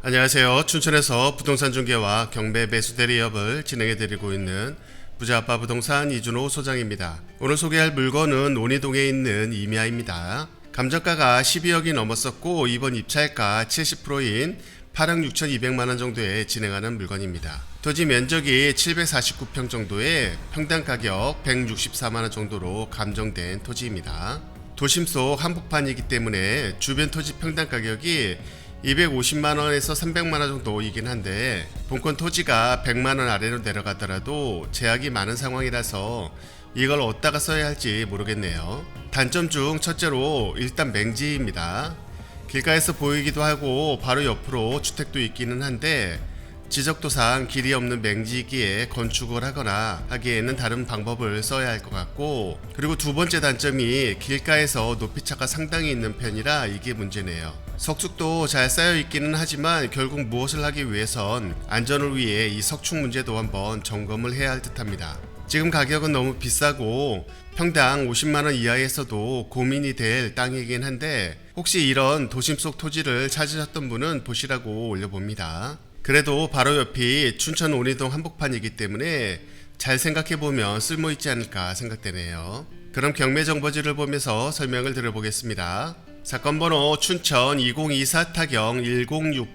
안녕하세요. 춘천에서 부동산 중개와 경매 매수 대리업을 진행해드리고 있는 부자아빠 부동산 이준호 소장입니다. 오늘 소개할 물건은 온이동에 있는 이미아입니다. 감정가가 12억이 넘었었고 이번 입찰가 70%인 8억 6,200만원 정도에 진행하는 물건입니다. 토지 면적이 749평 정도에 평당 가격 164만원 정도로 감정된 토지입니다. 도심 속 한복판이기 때문에 주변 토지 평당 가격이 250만원에서 300만원 정도이긴 한데 본권 토지가 100만원 아래로 내려가더라도 제약이 많은 상황이라서 이걸 어디다가 써야 할지 모르겠네요. 단점 중 첫째로 일단 맹지입니다. 길가에서 보이기도 하고 바로 옆으로 주택도 있기는 한데 지적도상 길이 없는 맹지이기에 건축을 하거나 하기에는 다른 방법을 써야 할 것 같고, 그리고 두 번째 단점이 길가에서 높이차가 상당히 있는 편이라 이게 문제네요. 석축도 잘 쌓여 있기는 하지만 결국 무엇을 하기 위해선 안전을 위해 이 석축 문제도 한번 점검을 해야 할 듯합니다. 지금 가격은 너무 비싸고 평당 50만원 이하에서도 고민이 될 땅이긴 한데 혹시 이런 도심 속 토지를 찾으셨던 분은 보시라고 올려봅니다. 그래도 바로 옆이 춘천 온이동 한복판이기 때문에 잘 생각해보면 쓸모있지 않을까 생각되네요. 그럼 경매 정보지를 보면서 설명을 드려보겠습니다. 사건번호 춘천 2024 타경 1060,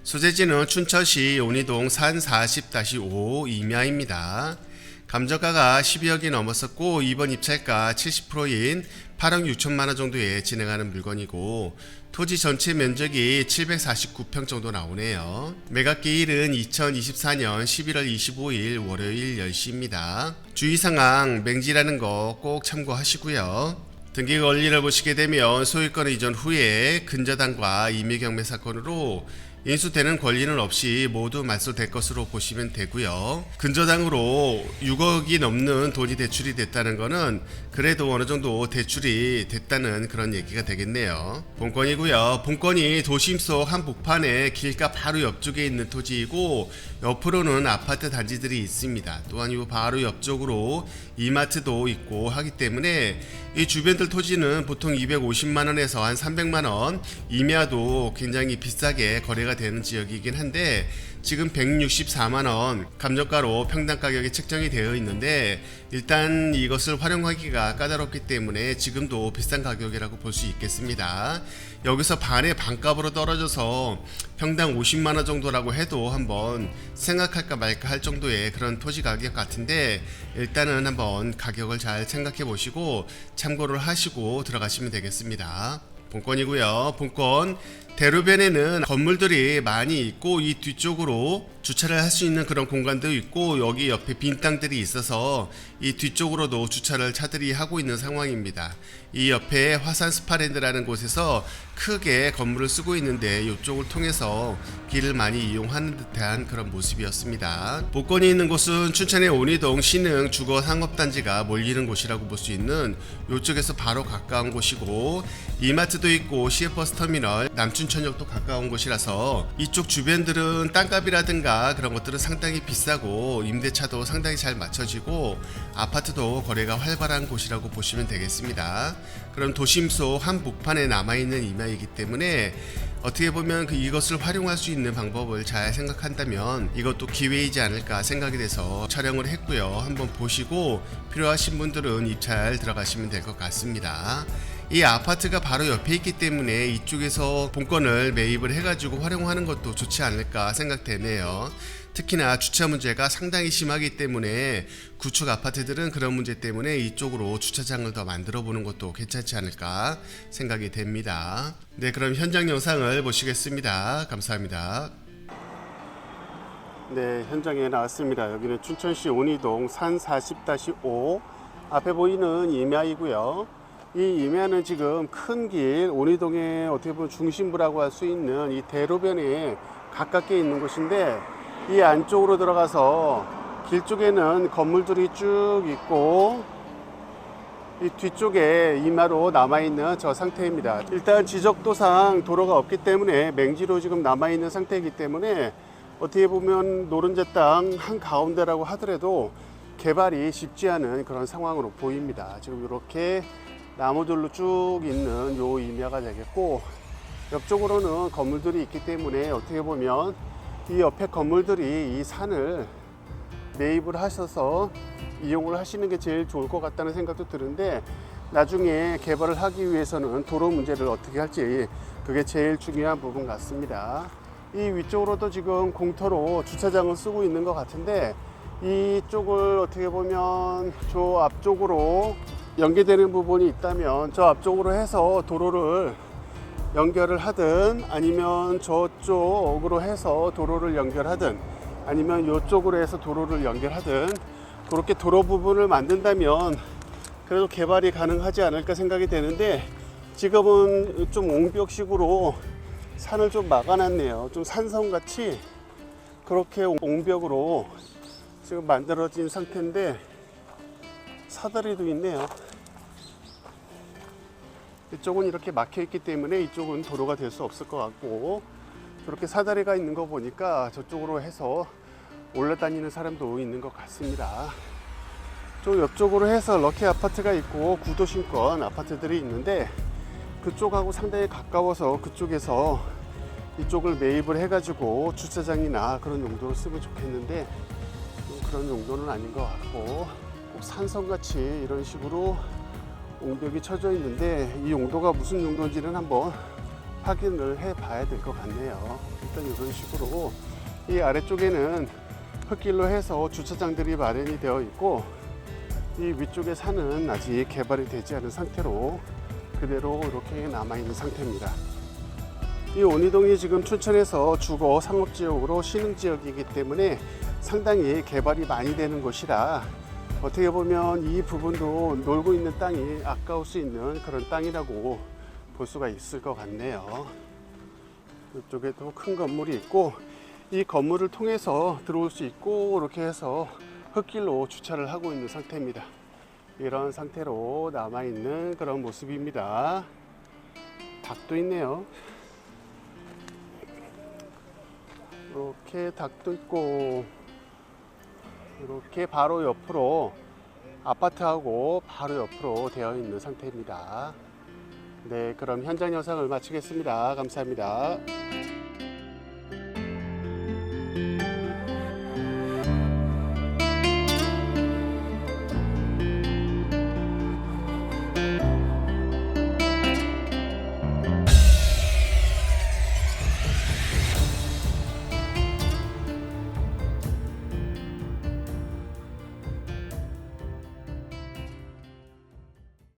소재지는 춘천시 온이동 산 40-5 임야입니다. 감정가가 12억이 넘었었고 이번 입찰가 70%인 8억 6천만원 정도에 진행하는 물건이고 토지 전체 면적이 749평 정도 나오네요. 매각기일은 2024년 11월 25일 월요일 10시입니다. 주의사항 맹지라는 거 꼭 참고하시고요. 등기 권리를 보시게 되면 소유권 이전 후에 근저당과 임의경매 사건으로 인수되는 권리는 없이 모두 말소될 것으로 보시면 되고요. 근저당으로 6억이 넘는 돈이 대출이 됐다는 거는 그래도 어느 정도 대출이 됐다는 그런 얘기가 되겠네요. 본건이고요. 본건이 도심 속 한복판에 길가 바로 옆쪽에 있는 토지이고 옆으로는 아파트 단지들이 있습니다. 또한 이 바로 옆쪽으로 이마트도 있고 하기 때문에 이 주변들 토지는 보통 250만원에서 한 300만원, 임야도 굉장히 비싸게 거래가 되는 지역이긴 한데 지금 164만원 감정가로 평당 가격이 책정이 되어 있는데 일단 이것을 활용하기가 까다롭기 때문에 지금도 비싼 가격이라고 볼 수 있겠습니다. 여기서 반의 반값으로 떨어져서 평당 50만원 정도라고 해도 한번 생각할까 말까 할 정도의 그런 토지 가격 같은데 일단은 한번 가격을 잘 생각해 보시고 참고를 하시고 들어가시면 되겠습니다. 본건이고요. 본건 대로변에는 건물들이 많이 있고 이 뒤쪽으로 주차를 할 수 있는 그런 공간도 있고 여기 옆에 빈 땅들이 있어서 이 뒤쪽으로도 주차를 차들이 하고 있는 상황입니다. 이 옆에 화산 스파랜드라는 곳에서 크게 건물을 쓰고 있는데 이쪽을 통해서 길을 많이 이용하는 듯한 그런 모습이었습니다. 본건이 있는 곳은 춘천의 온이동 신흥 주거 상업단지가 몰리는 곳이라고 볼 수 있는 이쪽에서 바로 가까운 곳이고 이마트도 있고 시외버스터미널 남춘천역도 가까운 곳이라서 이쪽 주변들은 땅값이라든가 그런 것들은 상당히 비싸고 임대차도 상당히 잘 맞춰지고 아파트도 거래가 활발한 곳이라고 보시면 되겠습니다. 그럼 도심 속 한복판에 남아있는 임야이기 때문에 어떻게 보면 이것을 활용할 수 있는 방법을 잘 생각한다면 이것도 기회이지 않을까 생각이 돼서 촬영을 했고요. 한번 보시고 필요하신 분들은 입찰 들어가시면 될 것 같습니다. 이 아파트가 바로 옆에 있기 때문에 이쪽에서 본건을 매입을 해가지고 활용하는 것도 좋지 않을까 생각되네요. 특히나 주차 문제가 상당히 심하기 때문에 구축 아파트들은 그런 문제 때문에 이쪽으로 주차장을 더 만들어 보는 것도 괜찮지 않을까 생각이 됩니다. 네, 그럼 현장 영상을 보시겠습니다. 감사합니다. 네, 현장에 나왔습니다. 여기는 춘천시 온이동 산 40-5 앞에 보이는 임야이고요. 이 임야는 지금 큰 길 온이동의 어떻게 보면 중심부라고 할 수 있는 이 대로변에 가깝게 있는 곳인데 이 안쪽으로 들어가서 길 쪽에는 건물들이 쭉 있고 이 뒤쪽에 임야로 남아있는 저 상태입니다. 일단 지적도상 도로가 없기 때문에 맹지로 지금 남아있는 상태이기 때문에 어떻게 보면 노른자 땅 한가운데라고 하더라도 개발이 쉽지 않은 그런 상황으로 보입니다. 지금 이렇게 나무들로 쭉 있는 요 임야가 되겠고 옆쪽으로는 건물들이 있기 때문에 어떻게 보면 이 옆에 건물들이 이 산을 매입을 하셔서 이용을 하시는 게 제일 좋을 것 같다는 생각도 드는데, 나중에 개발을 하기 위해서는 도로 문제를 어떻게 할지 그게 제일 중요한 부분 같습니다. 이 위쪽으로도 지금 공터로 주차장을 쓰고 있는 것 같은데, 이쪽을 어떻게 보면 저 앞쪽으로 연계되는 부분이 있다면 저 앞쪽으로 해서 도로를 연결을 하든, 아니면 저쪽으로 해서 도로를 연결하든, 아니면 이쪽으로 해서 도로를 연결하든, 그렇게 도로 부분을 만든다면 그래도 개발이 가능하지 않을까 생각이 되는데, 지금은 좀 옹벽식으로 산을 좀 막아놨네요. 좀 산성같이 그렇게 옹벽으로 지금 만들어진 상태인데, 사다리도 있네요. 이쪽은 이렇게 막혀 있기 때문에 이쪽은 도로가 될 수 없을 것 같고, 저렇게 사다리가 있는 거 보니까 저쪽으로 해서 올라다니는 사람도 있는 것 같습니다. 저 옆쪽으로 해서 럭키 아파트가 있고 구도심권 아파트들이 있는데, 그쪽하고 상당히 가까워서 그쪽에서 이쪽을 매입을 해가지고 주차장이나 그런 용도로 쓰면 좋겠는데, 그런 용도는 아닌 것 같고, 꼭 산성같이 이런 식으로 옹벽이 쳐져 있는데, 이 용도가 무슨 용도인지는 한번 확인을 해 봐야 될 것 같네요. 일단 이런 식으로 이 아래쪽에는 흙길로 해서 주차장들이 마련이 되어 있고, 이 위쪽의 산은 아직 개발이 되지 않은 상태로 그대로 이렇게 남아있는 상태입니다. 이 온이동이 지금 춘천에서 주거 상업지역으로 신흥지역이기 때문에 상당히 개발이 많이 되는 곳이라, 어떻게 보면 이 부분도 놀고 있는 땅이 아까울 수 있는 그런 땅이라고 볼 수가 있을 것 같네요. 이쪽에도 큰 건물이 있고, 이 건물을 통해서 들어올 수 있고, 이렇게 해서 흙길로 주차를 하고 있는 상태입니다. 이런 상태로 남아있는 그런 모습입니다. 닭도 있네요. 이렇게 닭도 있고, 이렇게 바로 옆으로 아파트하고 바로 옆으로 되어 있는 상태입니다. 네, 그럼 현장 영상을 마치겠습니다. 감사합니다.